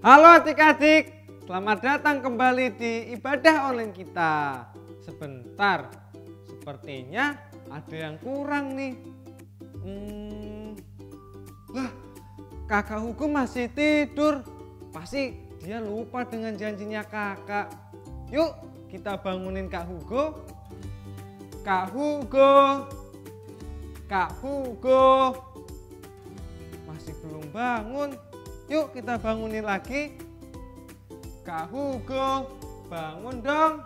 Halo adik-adik, selamat datang kembali di ibadah online kita. Sebentar, sepertinya ada yang kurang nih. Lah, kakak Hugo masih tidur. Pasti dia lupa dengan janjinya kakak. Yuk, kita bangunin Kak Hugo. Kak Hugo, Kak Hugo, masih belum bangun. Yuk kita bangunin lagi. Kak Hugo, bangun dong.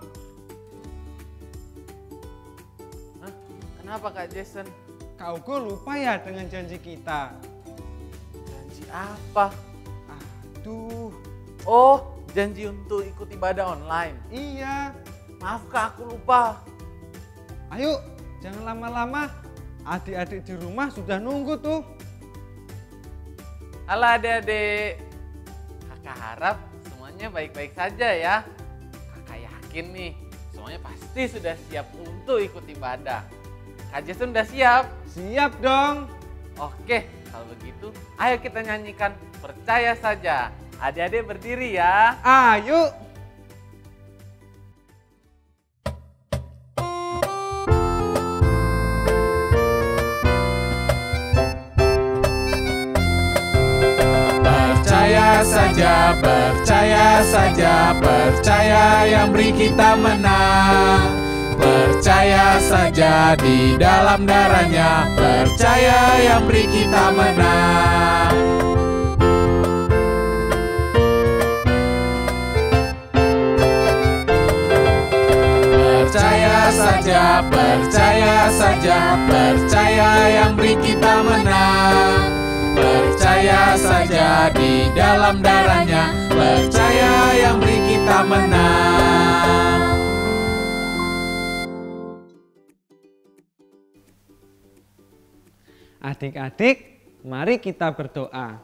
Hah? Kenapa Kak Jason? Kak Hugo lupa ya dengan janji kita. Janji apa? Aduh. Oh, janji untuk ikut ibadah online. Iya. Maaf Kak, aku lupa. Ayo, jangan lama-lama. Adik-adik di rumah sudah nunggu tuh. Halo adik-adik. Kakak harap semuanya baik-baik saja ya. Kakak yakin nih, semuanya pasti sudah siap untuk ikut ibadah. Kak Jason udah siap? Siap dong. Oke, kalau begitu ayo kita nyanyikan Percaya Saja. Adik-adik berdiri ya. Ayo. Percaya saja, percaya yang beri kita menang. Percaya saja di dalam darahnya, percaya yang beri kita menang. Percaya saja, percaya yang beri kita menang. Percaya saja di dalam darahnya, percaya yang beri kita menang. Adik-adik, mari kita berdoa.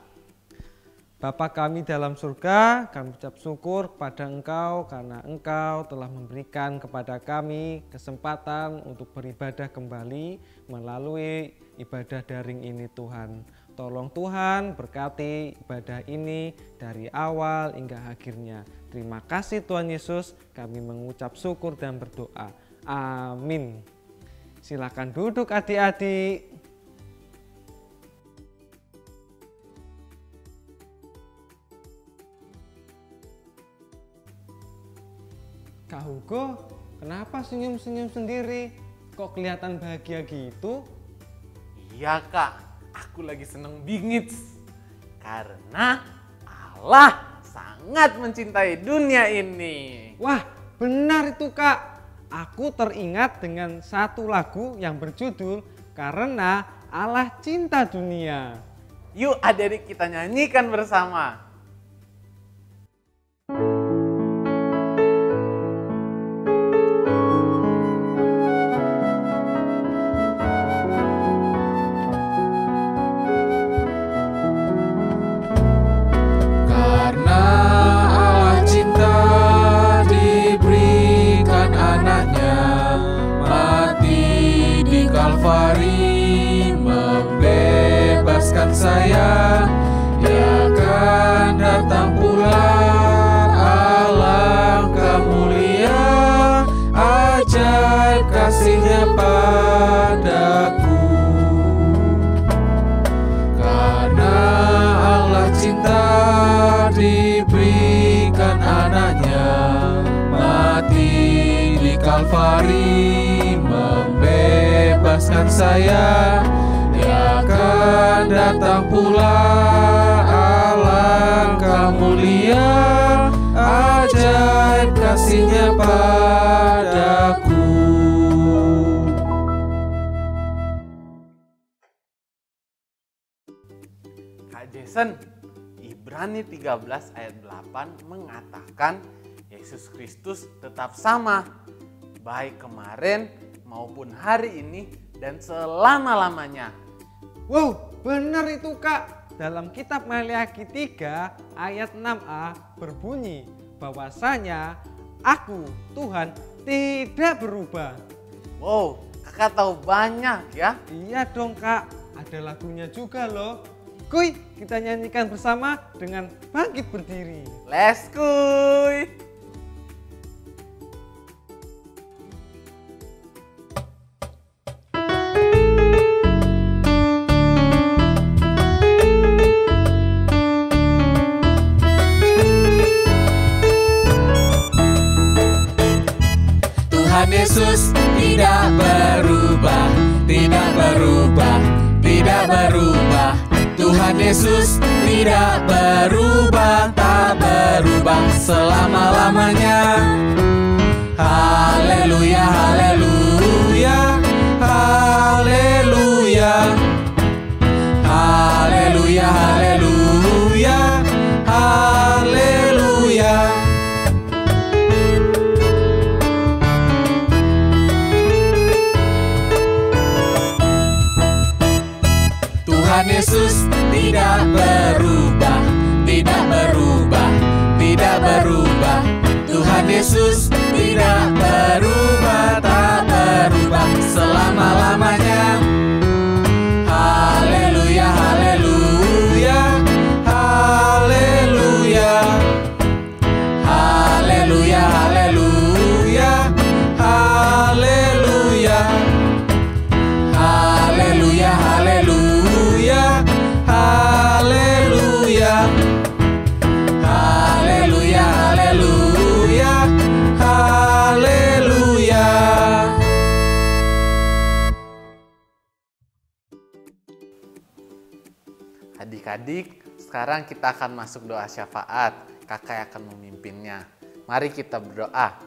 Bapa kami dalam surga, kami ucap syukur kepada Engkau karena Engkau telah memberikan kepada kami kesempatan untuk beribadah kembali melalui ibadah daring ini Tuhan. Tolong Tuhan berkati ibadah ini dari awal hingga akhirnya. Terima kasih Tuhan Yesus, kami mengucap syukur dan berdoa. Amin. Silakan duduk adik-adik. Kak Hugo, kenapa senyum-senyum sendiri? Kok kelihatan bahagia gitu? Iya Kak, aku lagi seneng bingit. Karena Allah sangat mencintai dunia ini. Wah, benar itu Kak. Aku teringat dengan satu lagu yang berjudul Karena Allah Cinta Dunia. Yuk adik-adik kita nyanyikan bersama. Kalvari membebaskan saya, Dia akan datang pula. Alangkah mulia ajaib kasih-Nya padaku. Karena Allah cinta diberikan anaknya mati di Kalvari membebaskan saya, Dia akan datang pula. Alangkah mulia ajaib kasih-Nya padaku. Kak Jason, Ibrani 13 ayat 8 mengatakan Yesus Kristus tetap sama, baik kemarin maupun hari ini dan selama-lamanya. Wow, benar itu Kak. Dalam kitab Maleakhi 3 ayat 6a berbunyi bahwasanya Aku, Tuhan, tidak berubah. Wow, kakak tahu banyak ya. Iya dong Kak, ada lagunya juga loh. Kuy, kita nyanyikan bersama dengan bangkit berdiri. Les kuy. Tuhan Yesus tidak berubah, tidak berubah, tidak berubah. Tuhan Yesus tidak berubah, tak berubah selama-lamanya. Haleluya, haleluya, haleluya, haleluya, haleluya, haleluya. Tuhan Yesus tidak berubah, tidak berubah, tidak berubah. Tuhan Yesus tidak berubah, tak berubah selama-lamanya. Haleluya, haleluya, haleluya, haleluya, haleluya, haleluya, haleluya, haleluya, haleluya, haleluya, haleluya, haleluya. Adik-adik, sekarang kita akan masuk doa syafaat. Kakak akan memimpinnya. Mari kita berdoa.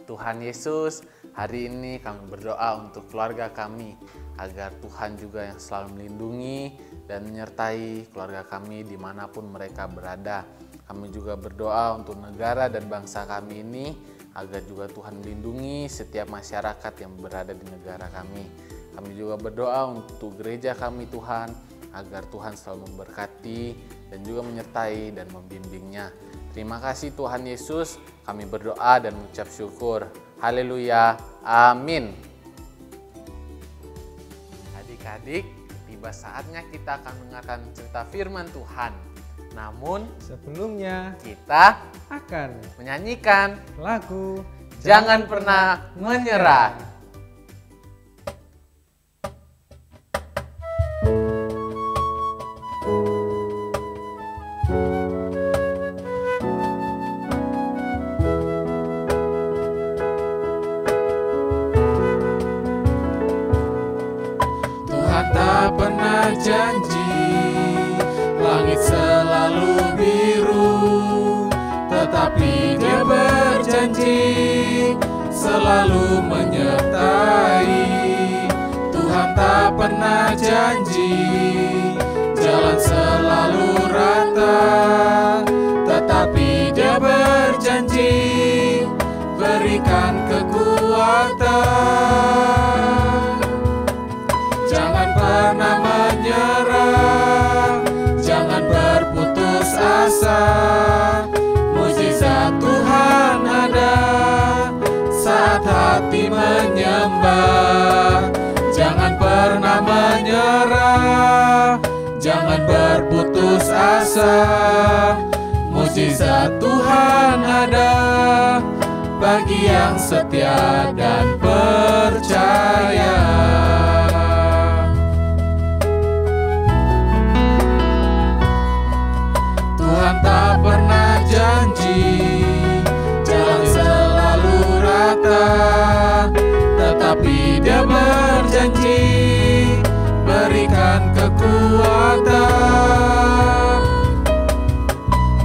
Tuhan Yesus, hari ini kami berdoa untuk keluarga kami, agar Tuhan juga yang selalu melindungi dan menyertai keluarga kami dimanapun mereka berada. Kami juga berdoa untuk negara dan bangsa kami ini, agar juga Tuhan melindungi setiap masyarakat yang berada di negara kami. Kami juga berdoa untuk gereja kami Tuhan, agar Tuhan selalu memberkati dan juga menyertai dan membimbingnya. Terima kasih Tuhan Yesus, kami berdoa dan mengucap syukur. Haleluya, amin. Adik-adik, tiba saatnya kita akan mendengarkan cerita firman Tuhan. Namun, Sebelumnya kita akan menyanyikan lagu Jangan Pernah Menyerah. Tuhan tak pernah janji langit selalu biru, tetapi Dia berjanji selalu menyertai. Tuhan tak pernah janji jalan selalu rata, tetapi Dia berjanji berikan kekuatan. Jangan pernah menyerah, jangan berputus asa. Mukjizat Tuhan ada saat hati menyembah. Jangan pernah menyerah, jangan berputus asa. Mukjizat Tuhan ada bagi yang setia dan percaya. Tuhan tak pernah janji jalan selalu rata, tetapi Dia berjanji berikan kekuatan.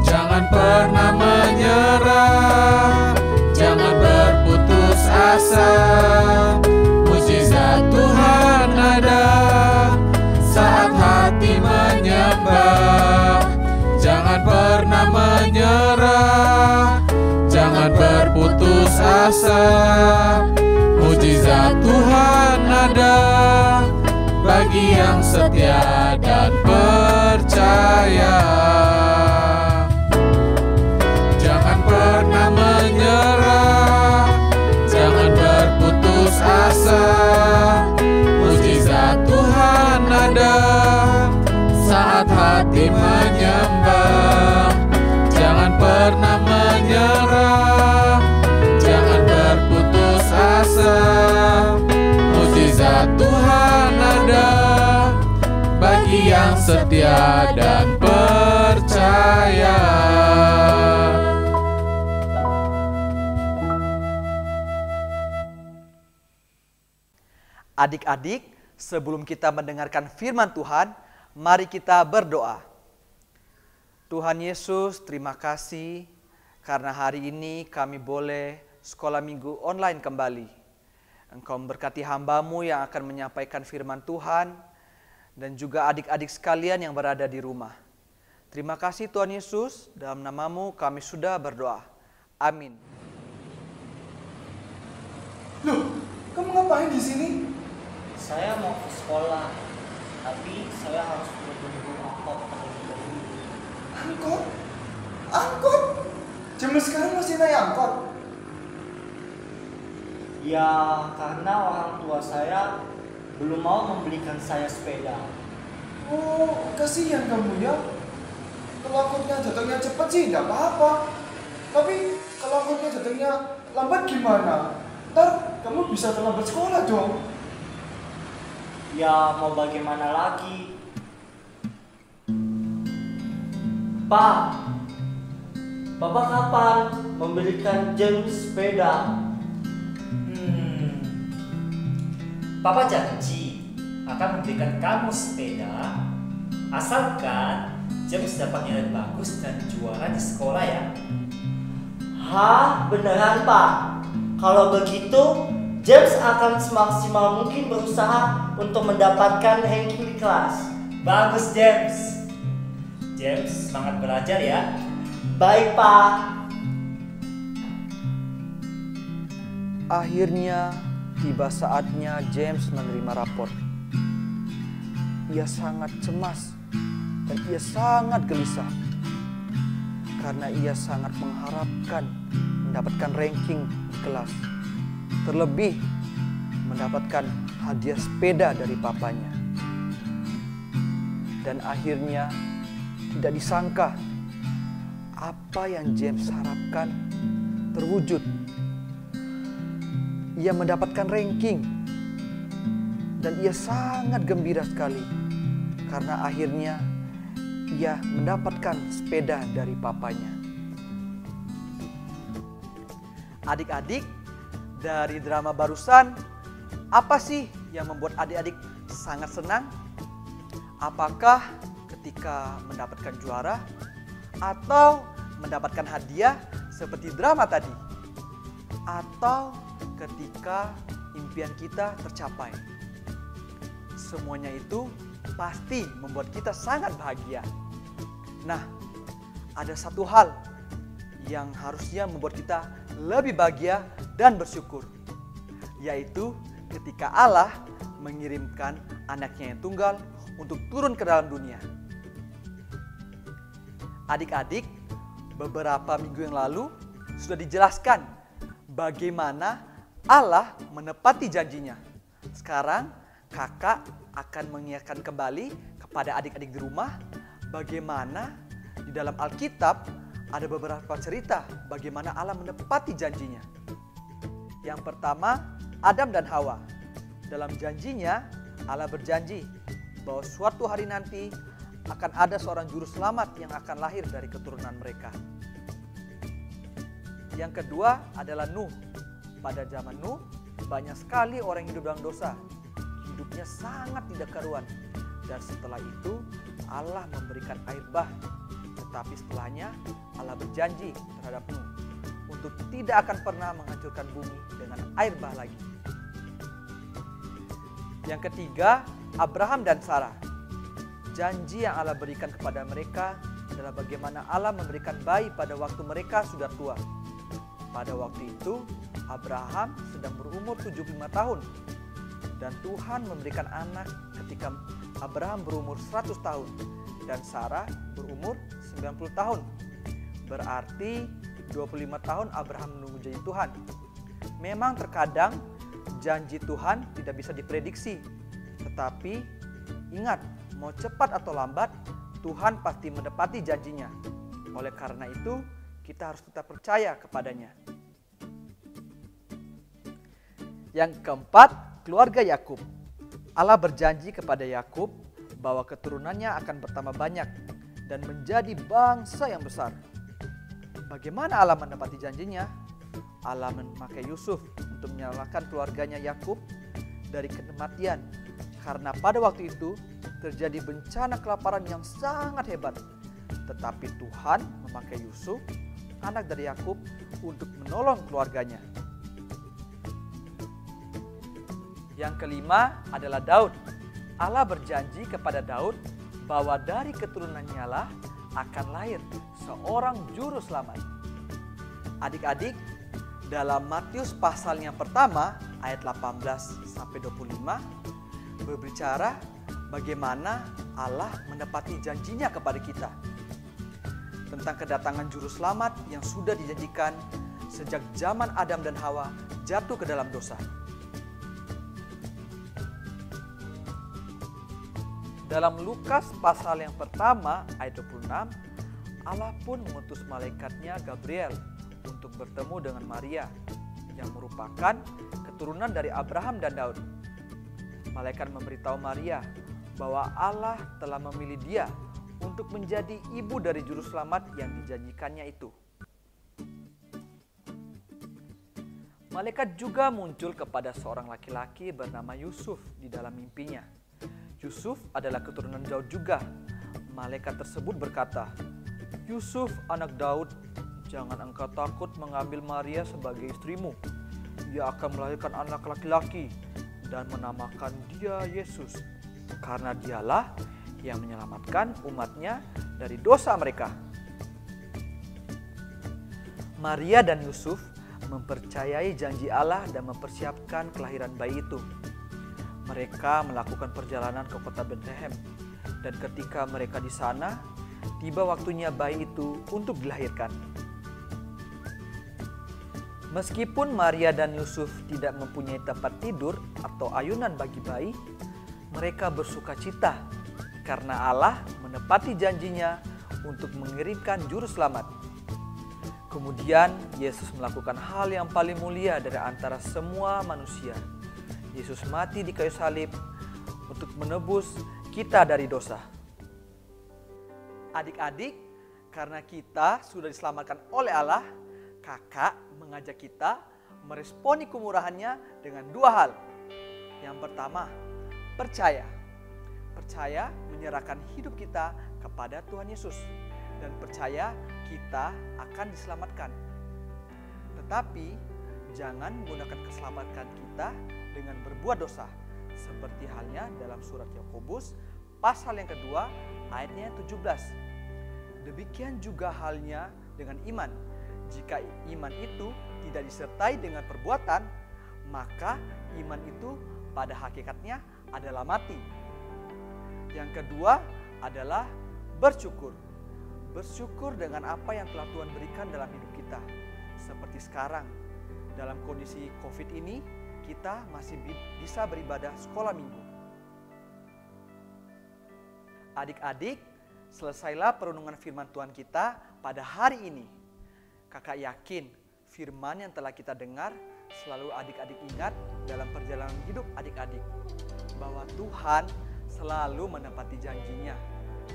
Jangan pernah menyerah, jangan berputus asa. Mukjizat Tuhan ada saat hati menyembah. Jangan pernah menyerah, jangan berputus asa. Mukjizat Tuhan ada bagi yang setia dan percaya. Jangan pernah menyerah, jangan berputus asa. Mukjizat Tuhan ada saat Tuhan ada bagi yang setia dan percaya. Adik-adik, sebelum kita mendengarkan firman Tuhan, mari kita berdoa. Tuhan Yesus, terima kasih karena hari ini kami boleh sekolah minggu online kembali. Engkau memberkati hamba-Mu yang akan menyampaikan firman Tuhan dan juga adik-adik sekalian yang berada di rumah. Terima kasih Tuhan Yesus, dalam nama-Mu kami sudah berdoa. Amin. Loh, kamu ngapain di sini? Saya mau ke sekolah, tapi saya harus menunggu angkot terlebih dahulu. Angkot? Angkot? Jam sekarang masih naik angkot? Ya, karena orang tua saya belum mau membelikan saya sepeda. Oh, kasihan kamu ya. Kalau angkotnya datangnya cepat sih tidak apa-apa. Tapi kalau angkotnya datangnya lambat gimana? Ntar kamu bisa terlambat sekolah dong. Ya, mau bagaimana lagi? Pak, Bapak kapan memberikan James sepeda? Papa janji akan memberikan kamu sepeda asalkan James dapat nilai bagus dan juara di sekolah ya. Hah, beneran Pak? Kalau begitu, James akan semaksimal mungkin berusaha untuk mendapatkan ranking di kelas. Bagus James. James semangat belajar ya. Baik Pak. Akhirnya tiba saatnya James menerima rapor. Ia sangat cemas dan ia sangat gelisah karena ia sangat mengharapkan mendapatkan ranking di kelas. Terlebih mendapatkan hadiah sepeda dari papanya. Dan akhirnya tidak disangka apa yang James harapkan terwujud. Ia mendapatkan ranking dan ia sangat gembira sekali karena akhirnya ia mendapatkan sepeda dari papanya. Adik-adik, dari drama barusan, apa sih yang membuat adik-adik sangat senang? Apakah ketika mendapatkan juara atau mendapatkan hadiah seperti drama tadi? Atau ketika impian kita tercapai? Semuanya itu pasti membuat kita sangat bahagia. Nah, ada satu hal yang harusnya membuat kita lebih bahagia dan bersyukur, yaitu ketika Allah mengirimkan anaknya yang tunggal untuk turun ke dalam dunia. Adik-adik, beberapa minggu yang lalu sudah dijelaskan bagaimana Allah menepati janjinya. Sekarang kakak akan mengingatkan kembali kepada adik-adik di rumah bagaimana di dalam Alkitab ada beberapa cerita bagaimana Allah menepati janjinya. Yang pertama, Adam dan Hawa. Dalam janjinya, Allah berjanji bahwa suatu hari nanti akan ada seorang juru selamat yang akan lahir dari keturunan mereka. Yang kedua adalah Nuh. Pada zaman Nuh, banyak sekali orang yang hidup dalam dosa. Hidupnya sangat tidak karuan. Dan setelah itu, Allah memberikan air bah. Tetapi setelahnya, Allah berjanji terhadap Nuh untuk tidak akan pernah menghancurkan bumi dengan air bah lagi. Yang ketiga, Abraham dan Sarah. Janji yang Allah berikan kepada mereka adalah bagaimana Allah memberikan bayi pada waktu mereka sudah tua. Pada waktu itu, Abraham sedang berumur 75 tahun. Dan Tuhan memberikan anak ketika Abraham berumur 100 tahun. Dan Sarah berumur 90 tahun. Berarti 25 tahun Abraham menunggu janji Tuhan. Memang terkadang janji Tuhan tidak bisa diprediksi. Tetapi ingat, mau cepat atau lambat, Tuhan pasti menepati janjinya. Oleh karena itu, kita harus tetap percaya kepadanya. Yang keempat, keluarga Yakub. Allah berjanji kepada Yakub bahwa keturunannya akan bertambah banyak dan menjadi bangsa yang besar. Bagaimana Allah menepati janjinya? Allah memakai Yusuf untuk menyelamatkan keluarganya Yakub dari kematian, karena pada waktu itu terjadi bencana kelaparan yang sangat hebat. Tetapi Tuhan memakai Yusuf, anak dari Yakub, untuk menolong keluarganya. Yang kelima adalah Daud. Allah berjanji kepada Daud bahwa dari keturunannya lah akan lahir seorang juru selamat. Adik-adik, dalam Matius pasal yang pertama ayat 18-25 berbicara bagaimana Allah menepati janjinya kepada kita tentang kedatangan juru selamat yang sudah dijanjikan sejak zaman Adam dan Hawa jatuh ke dalam dosa. Dalam Lukas pasal yang pertama ayat 26, Allah pun mengutus malaikatnya Gabriel untuk bertemu dengan Maria yang merupakan keturunan dari Abraham dan Daud. Malaikat memberitahu Maria bahwa Allah telah memilih dia untuk menjadi ibu dari juru selamat yang dijanjikannya itu. Malaikat juga muncul kepada seorang laki-laki bernama Yusuf di dalam mimpinya. Yusuf adalah keturunan Daud juga. Malaikat tersebut berkata, "Yusuf anak Daud, jangan engkau takut mengambil Maria sebagai istrimu. Ia akan melahirkan anak laki-laki dan menamakan dia Yesus, karena dialah yang menyelamatkan umatnya dari dosa mereka." Maria dan Yusuf mempercayai janji Allah dan mempersiapkan kelahiran bayi itu. Mereka melakukan perjalanan ke kota Bethlehem, dan ketika mereka di sana, tiba waktunya bayi itu untuk dilahirkan. Meskipun Maria dan Yusuf tidak mempunyai tempat tidur atau ayunan bagi bayi, mereka bersuka cita karena Allah menepati janjinya untuk mengirimkan juru selamat. Kemudian Yesus melakukan hal yang paling mulia dari antara semua manusia. Yesus mati di kayu salib untuk menebus kita dari dosa. Adik-adik, karena kita sudah diselamatkan oleh Allah, kakak mengajak kita meresponi kemurahannya dengan dua hal. Yang pertama, percaya. Percaya menyerahkan hidup kita kepada Tuhan Yesus, dan percaya kita akan diselamatkan. Tetapi jangan menggunakan keselamatan kita dengan berbuat dosa, seperti halnya dalam surat Yakobus pasal yang kedua ayatnya 17. Demikian juga halnya dengan iman. Jika iman itu tidak disertai dengan perbuatan, maka iman itu pada hakikatnya adalah mati. Yang kedua adalah bersyukur. Bersyukur dengan apa yang telah Tuhan berikan dalam hidup kita. Seperti sekarang, dalam kondisi COVID ini, kita masih bisa beribadah sekolah minggu. Adik-adik, selesailah perenungan firman Tuhan kita pada hari ini. Kakak yakin firman yang telah kita dengar selalu adik-adik ingat dalam perjalanan hidup adik-adik, bahwa Tuhan selalu menepati janjinya,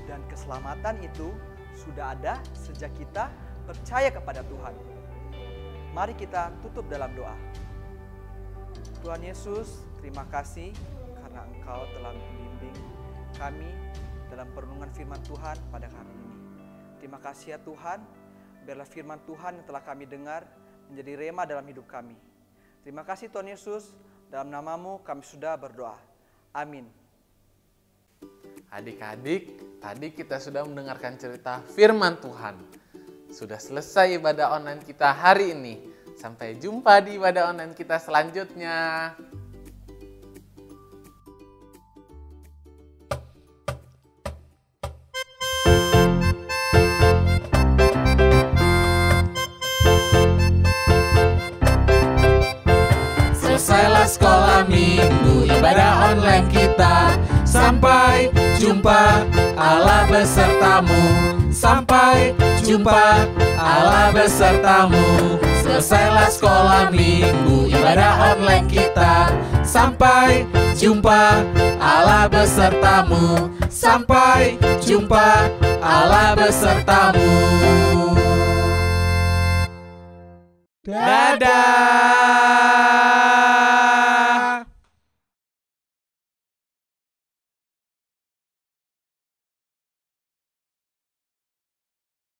dan keselamatan itu sudah ada sejak kita percaya kepada Tuhan. Mari kita tutup dalam doa. Tuhan Yesus, terima kasih karena Engkau telah membimbing kami dalam perenungan firman Tuhan pada hari ini. Terima kasih ya Tuhan, biarlah firman Tuhan yang telah kami dengar menjadi rema dalam hidup kami. Terima kasih Tuhan Yesus, dalam nama-Mu kami sudah berdoa. Amin. Adik-adik, tadi kita sudah mendengarkan cerita firman Tuhan. Sudah selesai ibadah online kita hari ini. Sampai jumpa di ibadah online kita selanjutnya. Selesailah sekolah minggu, ibadah online kita. Sampai jumpa, Allah besertamu. Sampai jumpa, Allah besertamu. Selesailah sekolah minggu ibadah online kita. Sampai jumpa, Allah besertamu. Sampai jumpa, Allah besertamu. Dadah.